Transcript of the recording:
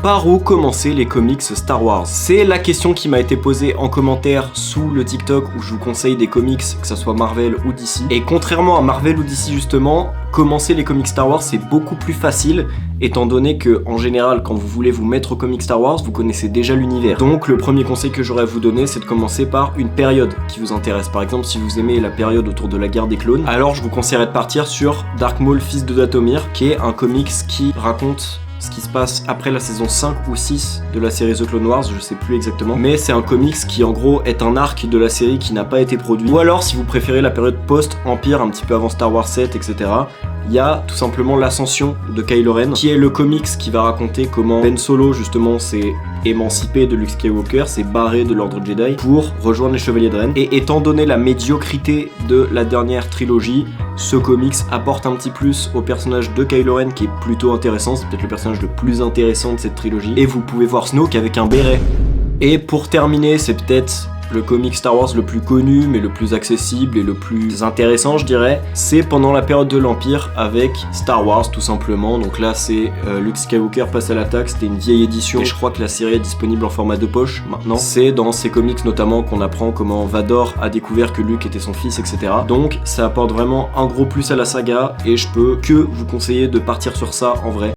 Par où commencer les comics Star Wars? C'est la question qui m'a été posée en commentaire sous le TikTok où je vous conseille des comics, que ça soit Marvel ou DC. Et contrairement à Marvel ou DC justement, commencer les comics Star Wars c'est beaucoup plus facile, étant donné que en général quand vous voulez vous mettre aux comics Star Wars, vous connaissez déjà l'univers. Donc le premier conseil que j'aurais à vous donner, c'est de commencer par une période qui vous intéresse. Par exemple, si vous aimez la période autour de la guerre des clones, alors je vous conseillerais de partir sur Dark Maul, fils de Dathomir, qui est un comics qui raconte ce qui se passe après la saison 5 ou 6 de la série The Clone Wars, je sais plus exactement. Mais c'est un comics qui en gros est un arc de la série qui n'a pas été produit. Ou alors si vous préférez la période post-Empire, un petit peu avant Star Wars 7, etc. Il y a tout simplement l'ascension de Kylo Ren, qui est le comics qui va raconter comment Ben Solo justement s'est émancipé de Luke Skywalker, s'est barré de l'ordre Jedi pour rejoindre les Chevaliers de Ren. Et étant donné la médiocrité de la dernière trilogie, ce comics apporte un petit plus au personnage de Kylo Ren qui est plutôt intéressant, c'est peut-être le personnage le plus intéressant de cette trilogie. Et vous pouvez voir Snoke avec un béret. Et pour terminer, c'est peut-être le comic Star Wars le plus connu, mais le plus accessible et le plus intéressant, je dirais, c'est pendant la période de l'Empire avec Star Wars, tout simplement. Donc là, c'est Luke Skywalker passe à l'attaque, c'était une vieille édition, et je crois que la série est disponible en format de poche maintenant. C'est dans ces comics notamment qu'on apprend comment Vador a découvert que Luke était son fils, etc. Donc ça apporte vraiment un gros plus à la saga, et je peux que vous conseiller de partir sur ça en vrai.